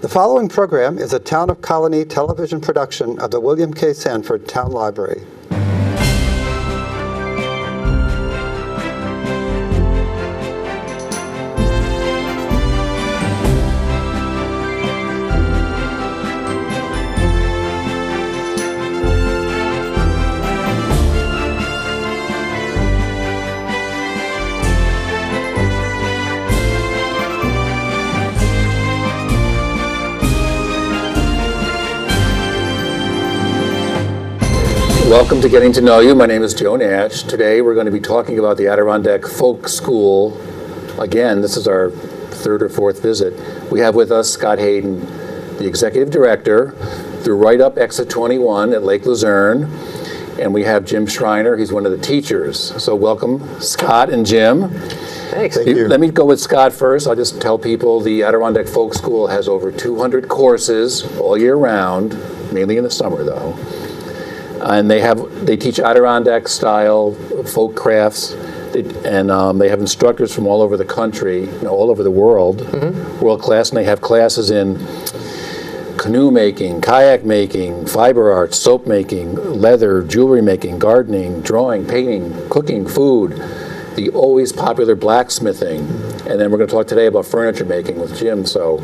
The following program is a Town of Colonie television production of the William K. Sanford Town Library. Welcome to Getting to Know You. My name is Joe Nash. Today we're going to be talking about the Adirondack Folk School. Again, this is our third or fourth visit. We have with us Scott Hayden, the Executive Director, through right up Exit 21 at Lake Luzerne. And we have Jim Schreiner. He's one of the teachers. So welcome, Scott and Jim. Thanks. Thank you. Let me go with Scott first. I'll just tell people the Adirondack Folk School has over 200 courses all year round, mainly in the summer though. And they teach Adirondack style folk crafts, and they have instructors from all over the country, all over the world, world class, and they have classes in canoe making, kayak making, fiber arts, soap making, leather, jewelry making, gardening, drawing, painting, cooking, food, the always popular blacksmithing, and then we're going to talk today about furniture making with Jim. So,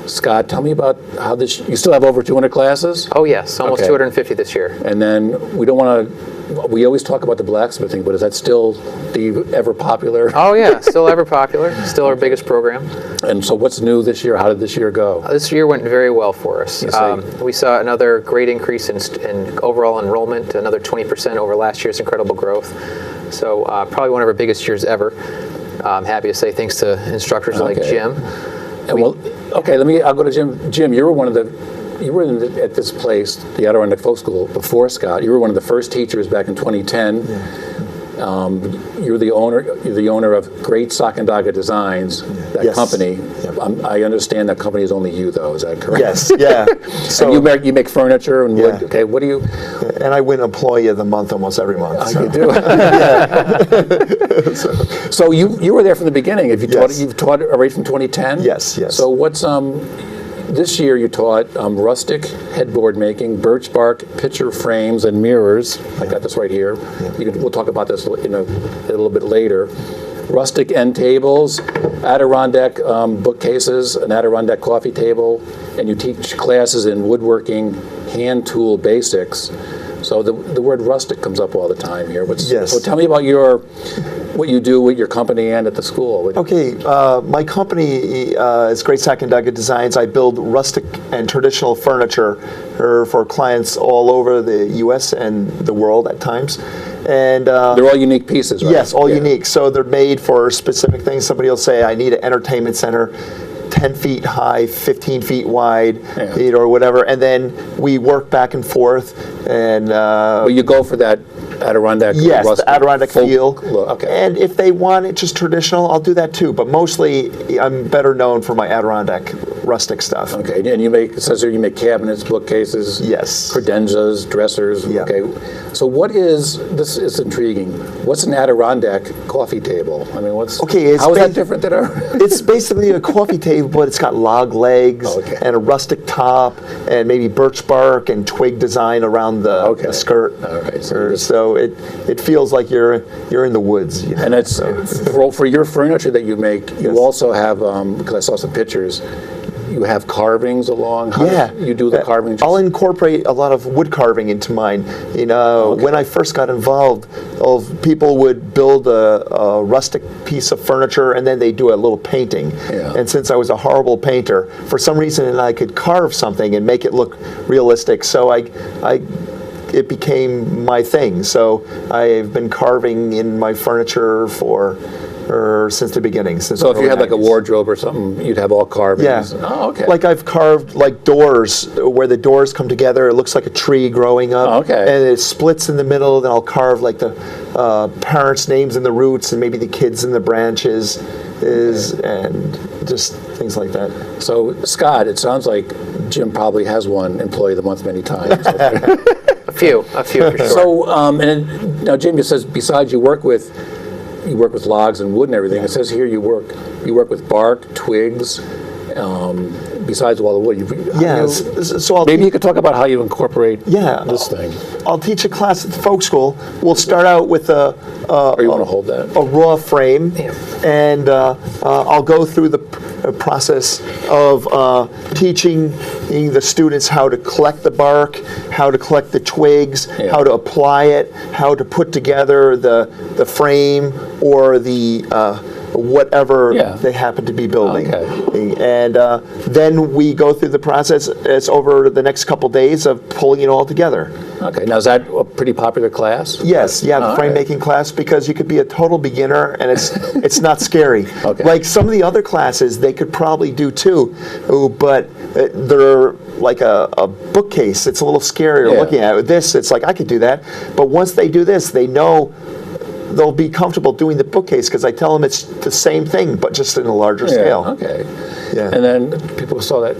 Scott, tell me about how this. You still have over 200 classes? Oh yes, almost 250 this year. And then we don't want to. We always talk about the blacksmithing, but is that still the ever popular? Oh yeah, still ever popular. Still our biggest program. And so, what's new this year? How did this year go? This year went very well for us. We saw another great increase in overall enrollment, another 20% over last year's incredible growth. So probably one of our biggest years ever. I'm happy to say thanks to instructors like Jim. I'll go to Jim. Jim, you were at this place, the Adirondack Folk School, before Scott. You were one of the first teachers back in 2010. You're the owner of Great Sacandaga Designs, that company. Yep. I understand that company is only you, though. Is that correct? Yes. Yeah. So and you make furniture and wood. Okay. What do you? And I win Employee of the Month almost every month. You do. So you were there from the beginning. You've taught right from 2010. Yes. So what's this year you taught rustic headboard making, birchbark picture frames and mirrors. I got this right here. Yeah. We'll talk about this a little bit later. Rustic end tables, Adirondack bookcases, an Adirondack coffee table, and you teach classes in woodworking, hand tool basics. So the word rustic comes up all the time here. Yes. So tell me about what you do with your company and at the school. Okay, my company is Great Sacandaga Designs. I build rustic and traditional furniture for clients all over the U.S. and the world at times. And they're all unique pieces, right? Yes, all unique. So they're made for specific things. Somebody will say, I need an entertainment center 10 feet high, 15 feet wide, or whatever, and then we work back and forth. And well, you go for that Adirondack. Yes, the Adirondack feel. Okay. And if they want it just traditional, I'll do that too. But mostly, I'm better known for my Adirondack rustic stuff. Okay, and it says here you make cabinets, bookcases, yes, credenzas, dressers. Yeah. Okay, so this is intriguing. What's an Adirondack coffee table? I mean, how is that different than our? It's basically a coffee table, but it's got log legs and a rustic top, and maybe birch bark and twig design around the skirt. All right. So it feels like you're in the woods. And it's for your furniture that you make. You also have because I saw some pictures. You have carvings along. How do you do the carving? I'll incorporate a lot of wood carving into mine. When I first got involved, people would build a rustic piece of furniture and then they do a little painting. Yeah. And since I was a horrible painter, for some reason I could carve something and make it look realistic. So it became my thing. So I've been carving in my furniture since the beginning. So if you had like a wardrobe or something, you'd have all carvings? Yeah. Oh, okay. Like I've carved like doors, where the doors come together, it looks like a tree growing up. Oh, okay. And it splits in the middle, then I'll carve like the parents' names in the roots and maybe the kids in the branches and just things like that. So Scott, it sounds like Jim probably has won Employee of the Month many times. A few for sure. So, now Jim, it says besides you work with logs and wood and everything. It says here you work with bark, twigs, besides all the wood? So I'll Maybe you could talk about how you incorporate Yeah. this thing. I'll teach a class at the folk school. We'll start out with Or you want to hold that? a raw frame, and I'll go through the process of teaching the students how to collect the bark, how to collect the twigs, how to apply it, how to put together the frame or the whatever they happen to be building. And then we go through the process. It's over the next couple days of pulling it all together. Okay. Now, is that a pretty popular class? Yes, the frame making class, because you could be a total beginner and it's not scary. Like some of the other classes, they could probably do too, but they're like a bookcase. It's a little scarier looking at it. This, it's like, I could do that. But once they do this, they know they'll be comfortable doing the bookcase, because I tell them it's the same thing, but just in a larger scale. Okay. Yeah. And then people saw that.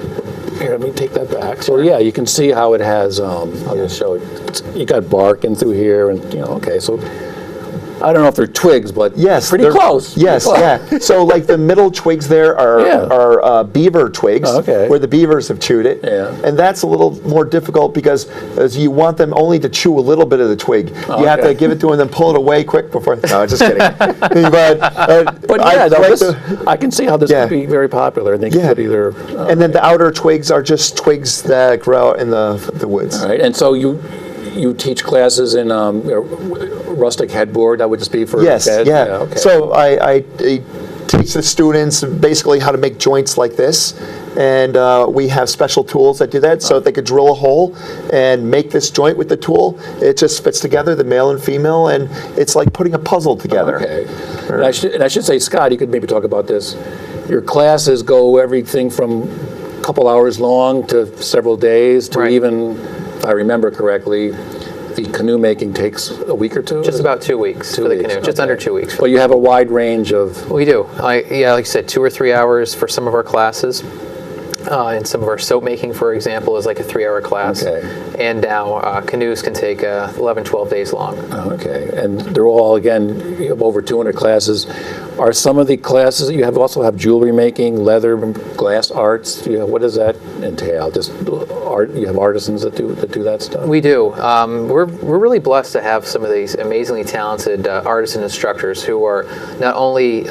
Here, let me take that back. So yeah, you can see how it has. I'll just show it. You got bark in through here, and okay. So I don't know if they're twigs, but pretty close. Yes, So like the middle twigs there are beaver twigs, where the beavers have chewed it. And that's a little more difficult, because as you want them only to chew a little bit of the twig. You have to give it to them and then pull it away quick before. No, just kidding. but I can see how this could be very popular. And they could either. And then the outer twigs are just twigs that grow out in the woods. All right, and so you teach classes in rustic headboard. That would just be for yes, bed? Okay. So I teach the students basically how to make joints like this, and we have special tools that do that. So if they could drill a hole and make this joint with the tool, it just fits together, the male and female, and it's like putting a puzzle together. Okay. And I should say, Scott, you could maybe talk about this. Your classes go everything from a couple hours long to several days to even, if I remember correctly, the canoe making takes a week or two? Just about 2 weeks for the canoe, just under 2 weeks. Well, you have a wide range of... We do. Like I said, 2 or 3 hours for some of our classes. And some of our soap making, for example, is like a 3-hour class. And now canoes can take 11, 12 days long. And they're all, again, you have over 200 classes. Are some of the classes, you also have jewelry making, leather, glass arts? What does that entail? Just art? You have artisans that do that stuff? We do. We're really blessed to have some of these amazingly talented artisan instructors who are not only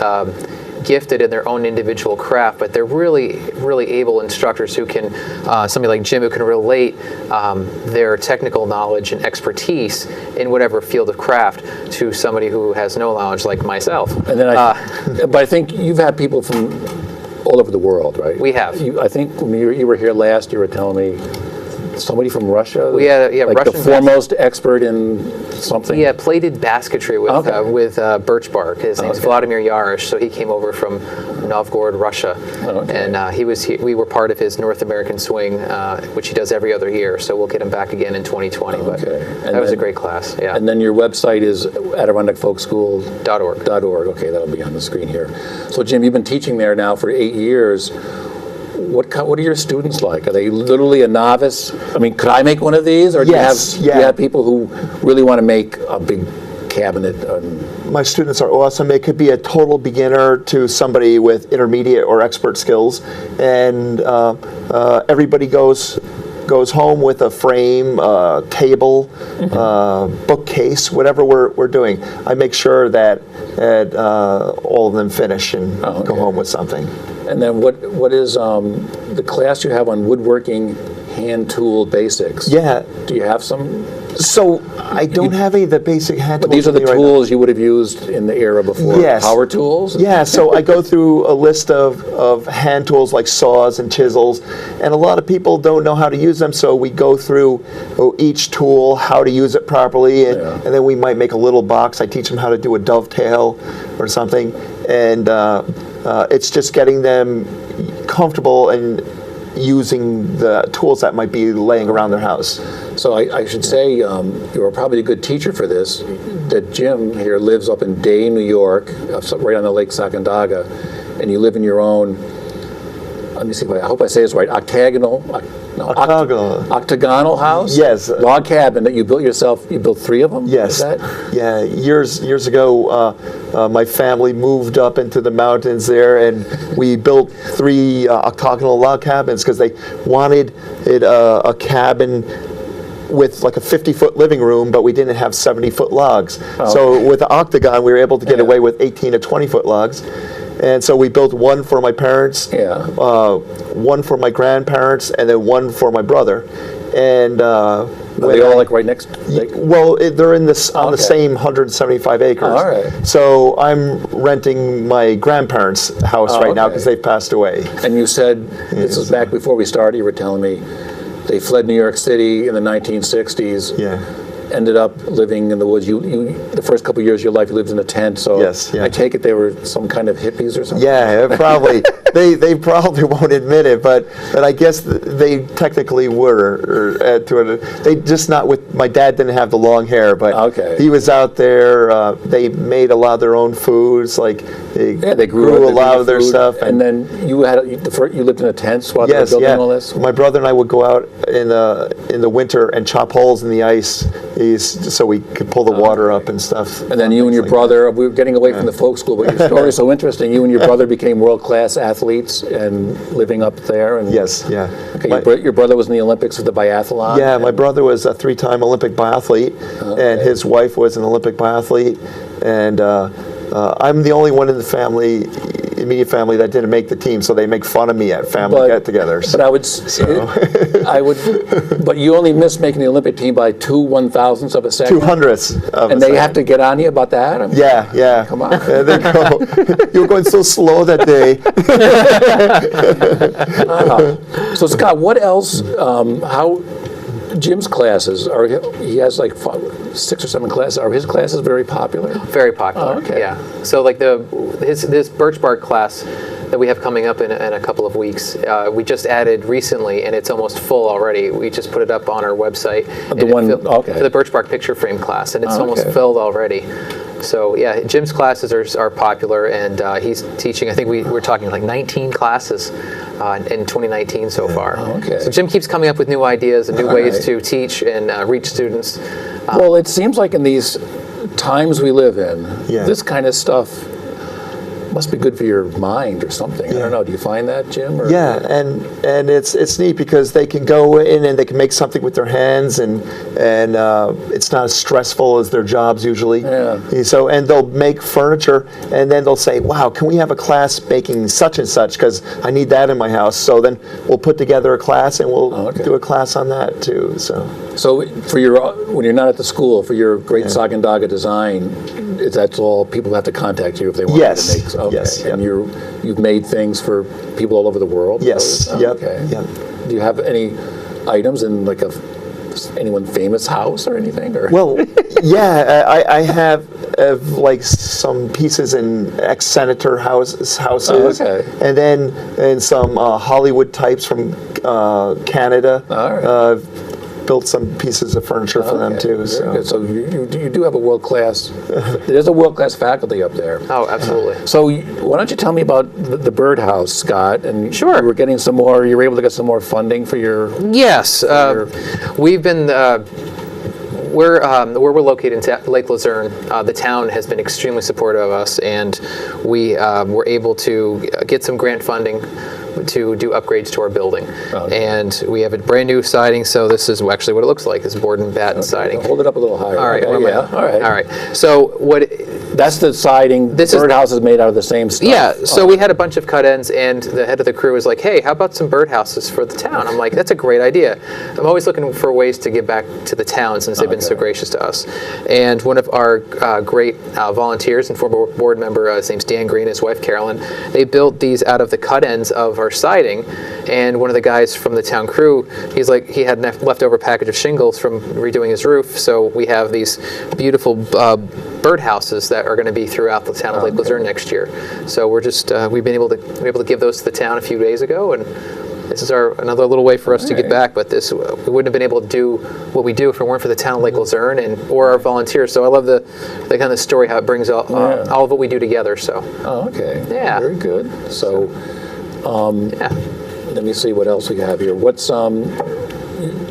gifted in their own individual craft, but they're really, really able instructors who can, somebody like Jim, who can relate their technical knowledge and expertise in whatever field of craft to somebody who has no knowledge, like myself. And then but I think you've had people from all over the world, right? We have. I think when you were here last, you were telling me somebody from Russia? We had like Russian the foremost expert in something? Yeah, plated basketry with Birchbark. His name's Vladimir Yarosh, so he came over from Novgorod, Russia. And we were part of his North American swing, which he does every other year, so we'll get him back again in 2020. But that was a great class, And then your website is adirondackfolkschool.org. Okay, that'll be on the screen here. So Jim, you've been teaching there now for 8 years. What are your students like? Are they literally a novice? I mean, could I make one of these? Or do you have people who really want to make a big cabinet? My students are awesome. It could be a total beginner to somebody with intermediate or expert skills. And everybody goes home with a frame, table, bookcase, whatever we're doing. I make sure that all of them finish and go home with something. And then what is the class you have on woodworking hand tool basics? Yeah. Do you have some? So I don't have any of the basic hand tools. But these are the tools you would have used in the era before? Yes. Power tools? Yeah, so I go through a list of hand tools like saws and chisels, and a lot of people don't know how to use them, so we go through each tool, how to use it properly, and then we might make a little box. I teach them how to do a dovetail or something, and it's just getting them comfortable and using the tools that might be laying around their house. So I should say you're probably a good teacher for this, that Jim here lives up in Day, New York, right on the Lake Sacandaga, and you live in your own let me see, I hope I say this right, octagonal house? Yes. Log cabin that you built yourself, you built 3 of them? Yes. Is that? Yeah. Years ago, my family moved up into the mountains there, and we built 3 octagonal log cabins because they wanted it a cabin with like a 50-foot living room, but we didn't have 70-foot logs. Oh. So with the octagon, we were able to get away with 18 to 20-foot logs. And so we built one for my parents, one for my grandparents, and then one for my brother. And Are they all like right next? well, they're in this on the same 175 acres. All right. So I'm renting my grandparents' house right now because they've passed away. And you said, this was back before we started, you were telling me, they fled New York City in the 1960s. Yeah. Ended up living in the woods. You the first couple of years of your life, you lived in a tent. So Yes, yeah. I take it they were some kind of hippies or something. Yeah, probably. they probably won't admit it, but I guess they technically were. They just not with my dad didn't have the long hair, but he was out there. They made a lot of their own foods, like they grew a lot of their stuff. And then you lived in a tent while they were building all this. My brother and I would go out in the winter and chop holes in the ice. So we could pull the water up and stuff. And then you and your brother, we were getting away from the folk school, but your story is so interesting. You and your brother became world-class athletes and living up there. And Yes, yeah. Okay, your brother was in the Olympics with the biathlon? Yeah, my brother was a 3-time Olympic biathlete, and his wife was an Olympic biathlete. And I'm the only one in the family, immediate family, that didn't make the team, so they make fun of me at family get-togethers. But but you only missed making the Olympic team by 2 1,000ths of a second. 200ths of and a they second. have to get on you about that? Yeah. Come on. Yeah, they go, you were going so slow that day. So Scott, what else? How Jim's classes he has like 6 or 7 classes. Are his classes very popular? Very popular. Oh, okay. Yeah. So like this Birchbark class that we have coming up in a couple of weeks, we just added recently, and it's almost full already. We just put it up on our website. For the Birchbark picture frame class, and it's almost filled already. So yeah, Jim's classes are popular, and he's teaching. I think we're talking like 19 classes in 2019 so far. Okay. So Jim keeps coming up with new ideas and new ways to teach and reach students. Well, it seems like in these times we live in, this kind of stuff must be good for your mind or something. I don't know. Do you find that, Jim? Or? Yeah, and it's neat because they can go in and they can make something with their hands, and it's not as stressful as their jobs usually. Yeah. So and they'll make furniture, and then they'll say, "Wow, can we have a class making such and such? Because I need that in my house." So then we'll put together a class, and we'll do a class on that too. So for when you're not at the school, for your great Sagandaga design, that's all people have to contact you if they want to make. Okay. Yes. And you've made things for people all over the world? Yes. Okay. Yep. Do you have any items in like anyone famous house or anything? Or? Well, yeah, I have like some pieces in ex-senator houses, and then some Hollywood types from Canada. All right. Built some pieces of furniture for them too. So you do have a world-class. There's a world-class faculty up there. Oh, absolutely. So why don't you tell me about the birdhouse, Scott? And sure. You were getting some more. You were able to get some more funding for your. Yes, we've been. Where we're located in Lake Luzerne, the town has been extremely supportive of us, and we were able to get some grant funding to do upgrades to our building. And we have a brand new siding, so this is actually what it looks like, this board and batten siding. Hold it up a little higher. All right. Okay, All right. So that's the siding. This birdhouse is made out of the same stuff. Yeah, so we had a bunch of cut ends, and the head of the crew was like, "Hey, how about some birdhouses for the town?" I'm like, "That's a great idea." I'm always looking for ways to give back to the town since they've been so gracious to us. And one of our great volunteers and former board member, his name's Dan Green, his wife Carolyn, they built these out of the cut ends of our siding. And one of the guys from the town crew, he had a leftover package of shingles from redoing his roof, so we have these beautiful birdhouses that are going to be throughout the town of Lake Luzerne next year. So we're just we've been able to give those to the town a few days ago, and this is another little way for us to get back. But we wouldn't have been able to do what we do if it weren't for the town of Lake Luzerne or our volunteers. So I love the kind of story how it brings all of what we do together. So. Oh, okay. Yeah. Very good. So. let me see what else we have here. What's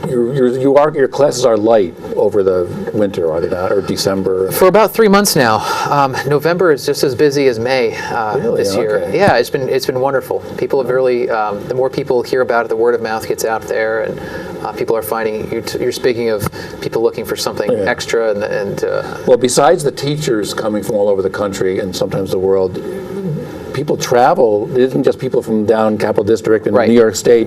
your classes are light over the winter, are they not, or December? For about 3 months now. November is just as busy as May Really? this year. Okay. Yeah, it's been wonderful. People have really, the more people hear about it, the word of mouth gets out there, and people are finding. You're speaking of people looking for something extra, and Well, besides the teachers coming from all over the country and sometimes the world, people travel. It isn't just people from down Capital District and Right. New York State.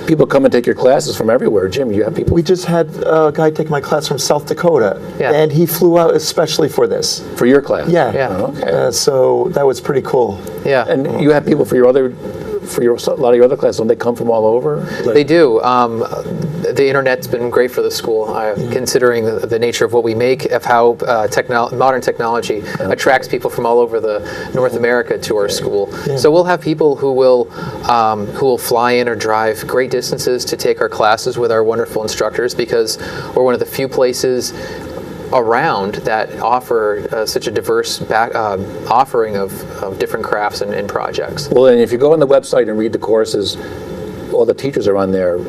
People come and take your classes from everywhere. Jim, you have people. We just had a guy take my class from South Dakota, Yeah. and he flew out especially for this. For your class? Yeah. Yeah. Oh, okay. So that was pretty cool. yeah. And you have people for your other, a lot of your other classes, don't they come from all over? They do. The internet's been great for the school, considering the nature of what we make, of how modern technology attracts people from all over the North America to our school. So we'll have people who will fly in or drive great distances to take our classes with our wonderful instructors, because we're one of the few places around that offer such a diverse offering of different crafts and projects. Well, and if you go on the website and read the courses, all the teachers are on there.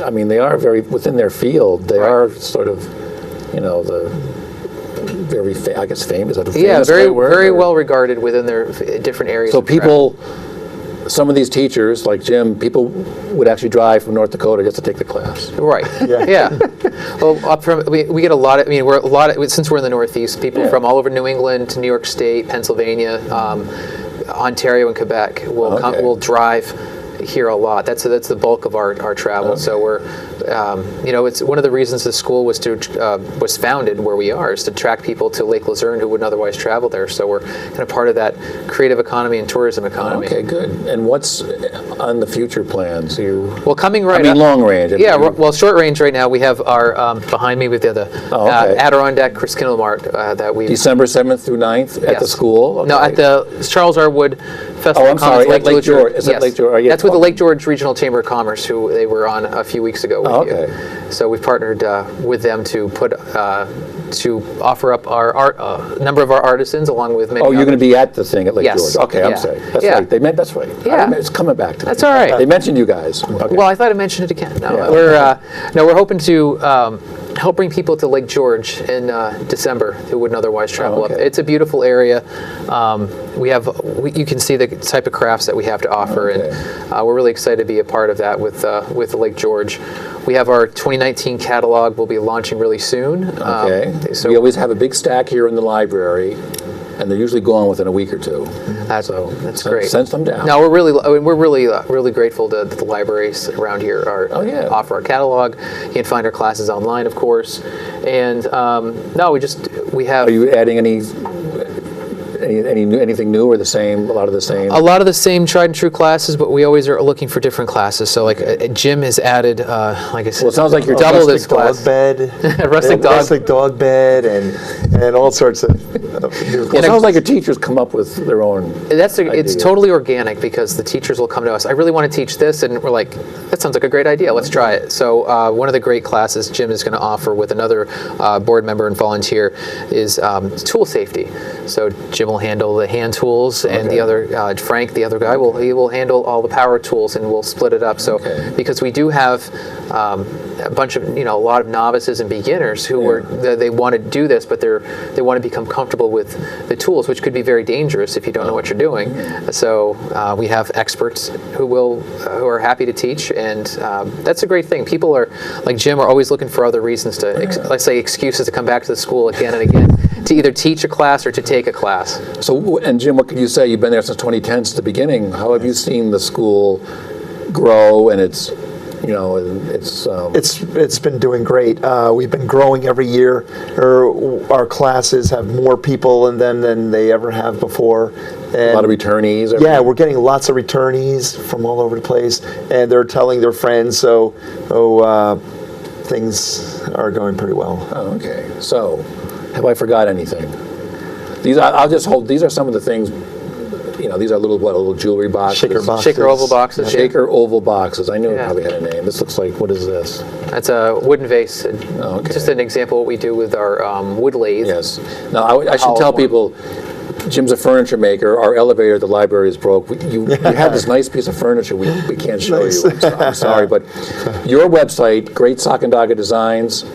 I mean, they are very within their field. They are sort of, the very, I guess, famous. Is that a famous very word? very well regarded within their different areas. So of craft. people, some of these teachers, like Jim, people would actually drive from North Dakota just to take the class. Right. Yeah. Yeah. Well, up from we get a lot of. I mean, since we're in the Northeast, people from all over New England to New York State, Pennsylvania, Ontario, and Quebec will drive here a lot. That's the bulk of our travel. Okay. So we're, it's one of the reasons the school was founded where we are, is to attract people to Lake Luzerne who wouldn't otherwise travel there. So we're kind of part of that creative economy and tourism economy. Okay, good. And what's on the future plans? Well, coming right I mean, up. long range. Yeah, well, short range right now, we have our, behind me, with the okay. Adirondack Kindle Mart that we... December 7th through 9th at the school? Okay. No, at the Charles R. Wood Festival. Oh, I'm sorry, at Lake George. Is Yes. it Lake George? Yeah. That's with the Lake George Regional Chamber of Commerce, who they were on a few weeks ago with you. So we've partnered with them to offer up our number of our artisans, along with many Oh, you're others. going to be at the thing at Lake Yes. George. Okay, Yeah. I'm sorry. That's Yeah. right. That's right. Yeah. It's coming back to me. That's all right. They mentioned you guys. Okay. Well, I thought I mentioned it again. No, Yeah. we're hoping to help bring people to Lake George in December who wouldn't otherwise travel up. okay. It's a beautiful area. You can see the type of crafts that we have to offer, Okay. and we're really excited to be a part of that with Lake George. We have our 2019 catalog. We'll be launching really soon. Okay. So We always have a big stack here in the library, and they're usually gone within a week or two. that's great. Send them down. No, we're really grateful that the libraries around here offer our catalog. You can find our classes online, of course, and we have. Are you adding anything new or the same? A lot of the same. A lot of the same tried and true classes, but we always are looking for different classes. So, like Jim has added, like I said, Well, it sounds like you're double Rustic this class. dog bed, rustic dog bed, and all sorts of new Well, it sounds like your teachers come up with their own. It's ideas. totally organic, because the teachers will come to us. I really want to teach this, and we're like, that sounds like a great idea. Let's try it. So one of the great classes Jim is going to offer with another board member and volunteer is tool safety. So Jim will handle the hand tools, and the other Frank, the other guy, will handle all the power tools, and we'll split it up. So because we do have a bunch of a lot of novices and beginners who they want to do this, but they want to become comfortable with the tools, which could be very dangerous if you don't know what you're doing. So we have experts who are happy to teach, and that's a great thing. People are like Jim are always looking for other reasons to let's say excuses to come back to the school again and again, to either teach a class or to take a class. So, and Jim, what can you say? You've been there since 2010, since the beginning. How have you seen the school grow? And it's It's been doing great. We've been growing every year. Our classes have more people in them than they ever have before. And a lot of returnees. yeah, we're getting lots of returnees from all over the place, and they're telling their friends. So, things are going pretty well. Oh, okay. So, have I forgot anything? These are some of the things. These are little jewelry boxes. Shaker oval boxes. Shaker oval boxes. I knew it Yeah. probably had a name. This looks like, what is this? That's a wooden vase. Okay. Just an example of what we do with our wood lathe. Yes. Now, I should tell people, Jim's a furniture maker. Our elevator at the library is broke. You had this nice piece of furniture we can't show you. I'm sorry, but your website, Great Sock and Dogger Designs.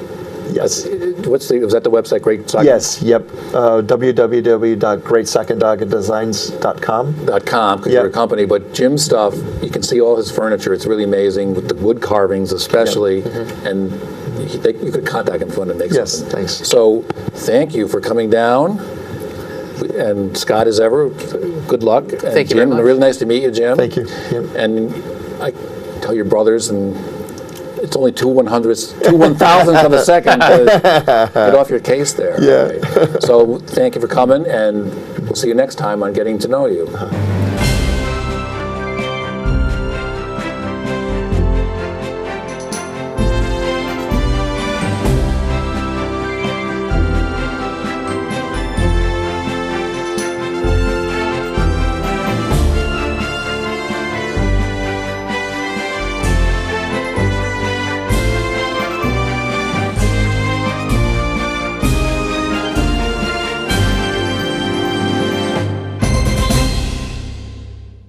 Yes. Was that the website, Great Sock? Yes. Yep. www.greatsockanddoggerdesigns.com. .com, because you're a company, but Jim's stuff, you can see all his furniture. It's really amazing, with the wood carvings especially, and you could contact him if you want to make Yes, something. thanks. So thank you for coming down, and Scott, as ever, good luck. And Thank you very Jim, much. really nice to meet you, Jim. Thank you. Yep. And I tell your brothers, and it's only 2/1000ths of a second to get off your case there. Yeah. Right? So thank you for coming, and we'll see you next time on Getting to Know You.